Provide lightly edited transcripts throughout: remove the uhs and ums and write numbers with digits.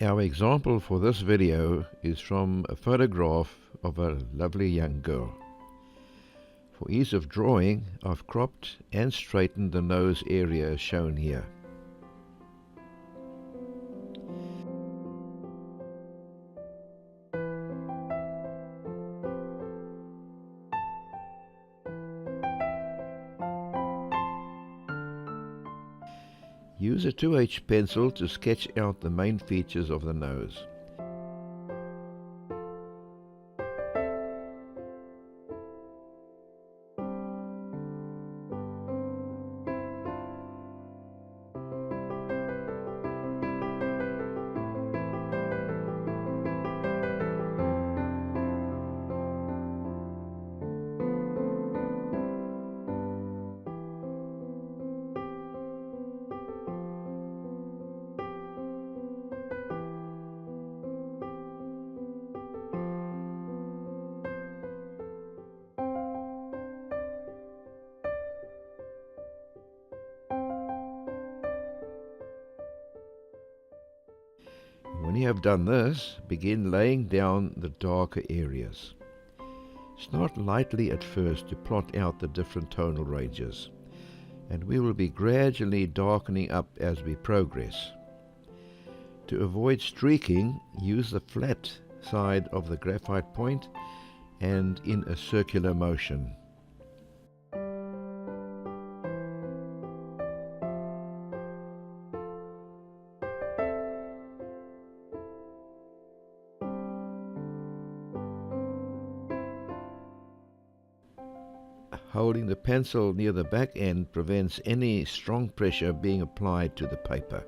Our example for this video is from a photograph of a lovely young girl. For ease of drawing, I've cropped and straightened the nose area as shown here. Use a 2H pencil to sketch out the main features of the nose. When you have done this, begin laying down the darker areas. Start lightly at first to plot out the different tonal ranges, and we will be gradually darkening up as we progress. To avoid streaking, use the flat side of the graphite point and in a circular motion. Holding the pencil near the back end prevents any strong pressure being applied to the paper.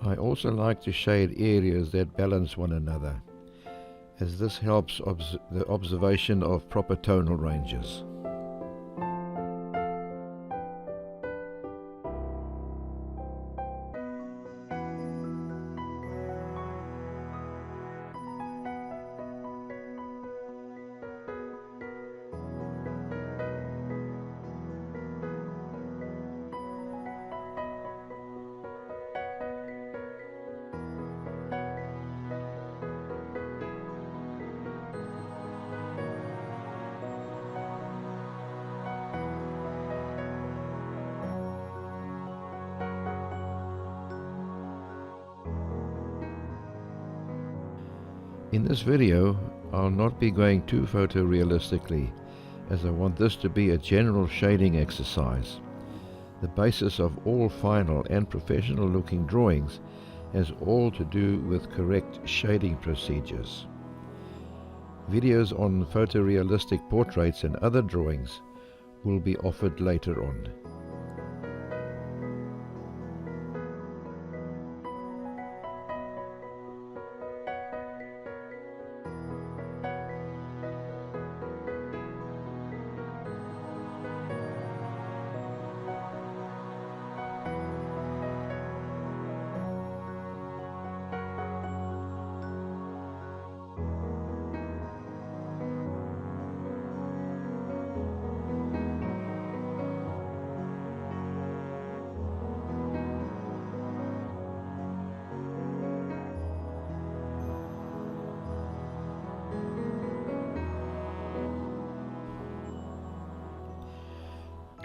I also like to shade areas that balance one another, as this helps the observation of proper tonal ranges. In this video, I'll not be going too photorealistically, as I want this to be a general shading exercise. The basis of all final and professional looking drawings has all to do with correct shading procedures. Videos on photorealistic portraits and other drawings will be offered later on.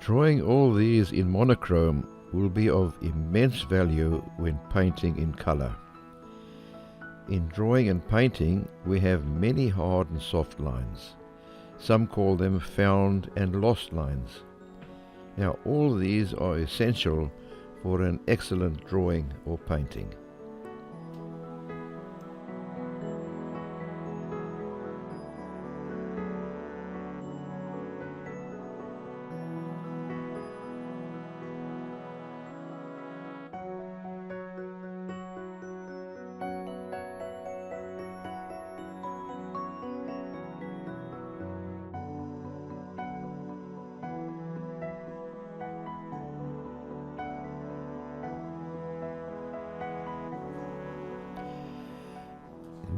Drawing all these in monochrome will be of immense value when painting in color. In drawing and painting, we have many hard and soft lines. Some call them found and lost lines. Now, all these are essential for an excellent drawing or painting.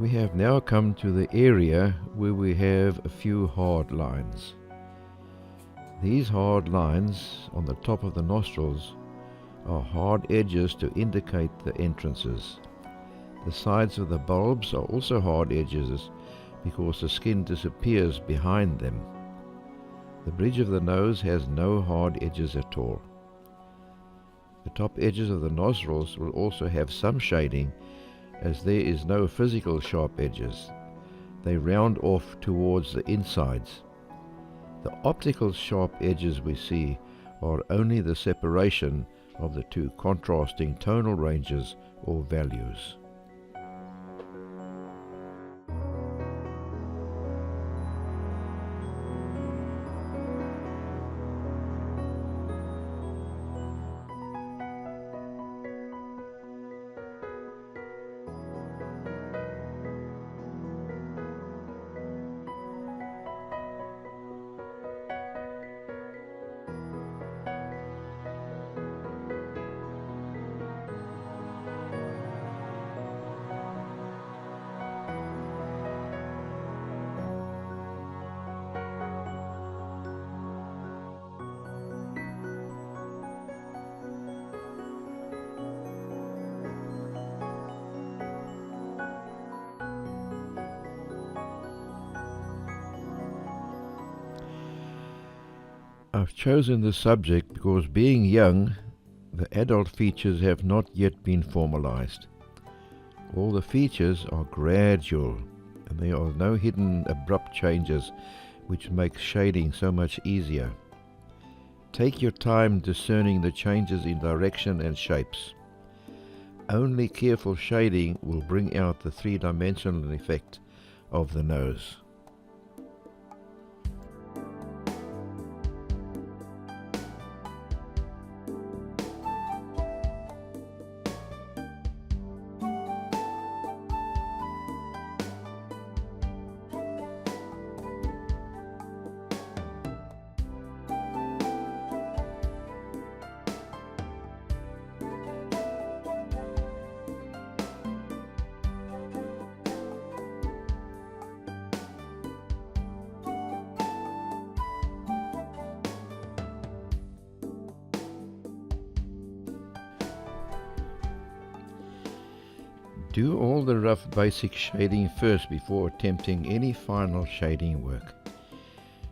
We have now come to the area where we have a few hard lines. These hard lines on the top of the nostrils are hard edges to indicate the entrances. The sides of the bulbs are also hard edges because the skin disappears behind them. The bridge of the nose has no hard edges at all. The top edges of the nostrils will also have some shading, as there is no physical sharp edges. They round off towards the insides. The optical sharp edges we see are only the separation of the two contrasting tonal ranges or values. I've chosen this subject because, being young, the adult features have not yet been formalized. All the features are gradual, and there are no hidden abrupt changes which make shading so much easier. Take your time discerning the changes in direction and shapes. Only careful shading will bring out the three-dimensional effect of the nose. Do all the rough basic shading first before attempting any final shading work.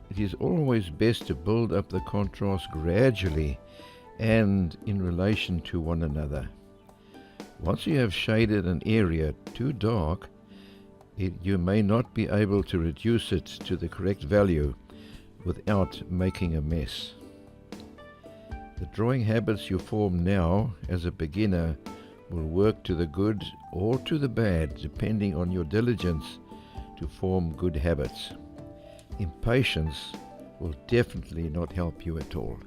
It is always best to build up the contrast gradually and in relation to one another. Once you have shaded an area too dark, you may not be able to reduce it to the correct value without making a mess. The drawing habits you form now as a beginner will work to the good or to the bad, depending on your diligence to form good habits. Impatience will definitely not help you at all.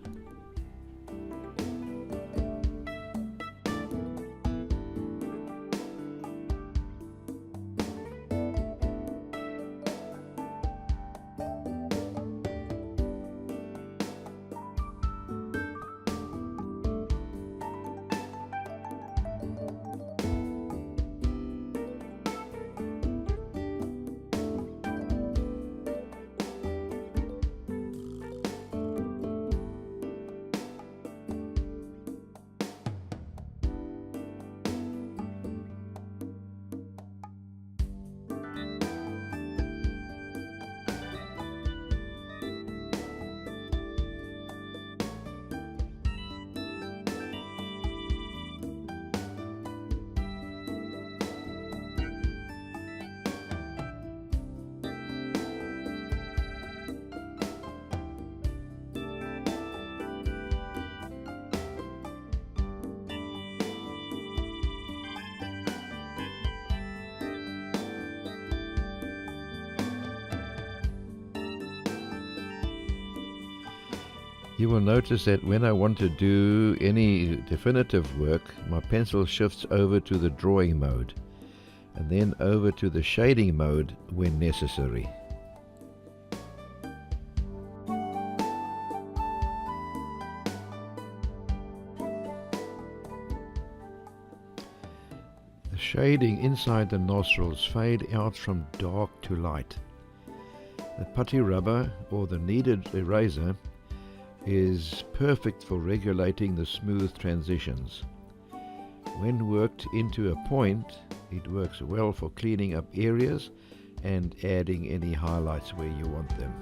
You will notice that when I want to do any definitive work, my pencil shifts over to the drawing mode and then over to the shading mode when necessary. The shading inside the nostrils fade out from dark to light. The putty rubber or the kneaded eraser is perfect for regulating the smooth transitions. When worked into a point, it works well for cleaning up areas and adding any highlights where you want them.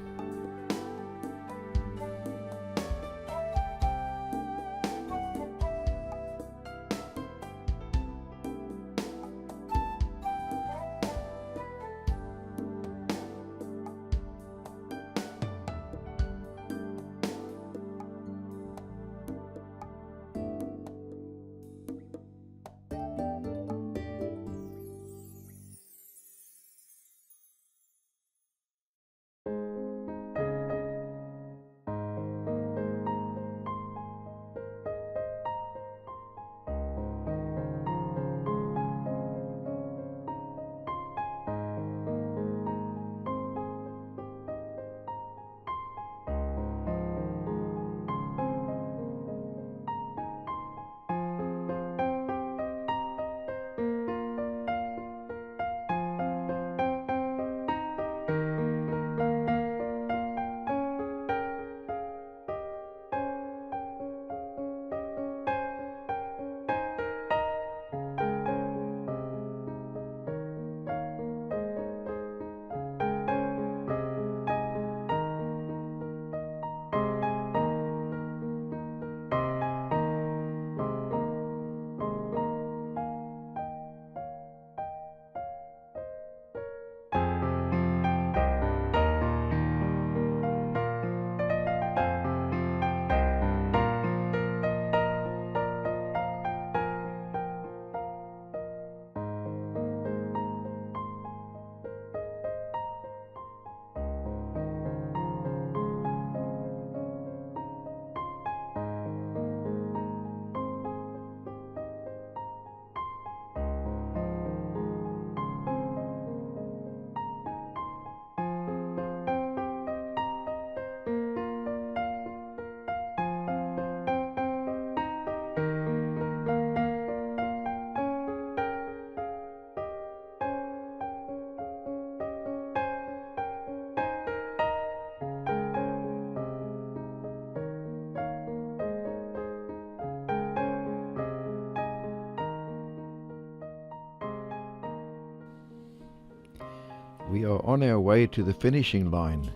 We are on our way to the finishing line,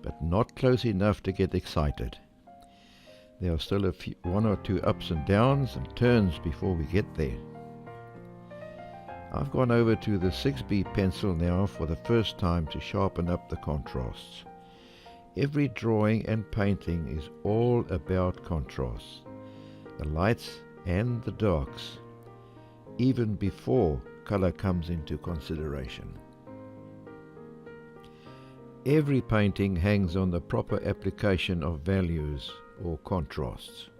but not close enough to get excited. There are still one or two ups and downs and turns before we get there. I've gone over to the 6B pencil now for the first time to sharpen up the contrasts. Every drawing and painting is all about contrasts, the lights and the darks, even before color comes into consideration. Every painting hangs on the proper application of values or contrasts.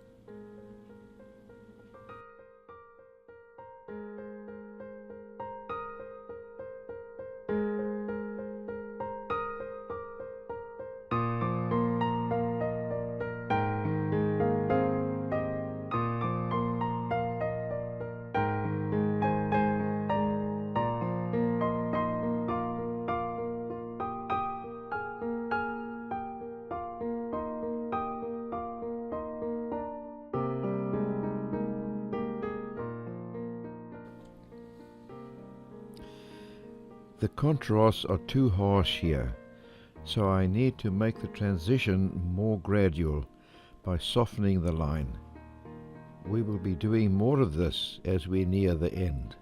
The contrasts are too harsh here, so I need to make the transition more gradual by softening the line. We will be doing more of this as we near the end.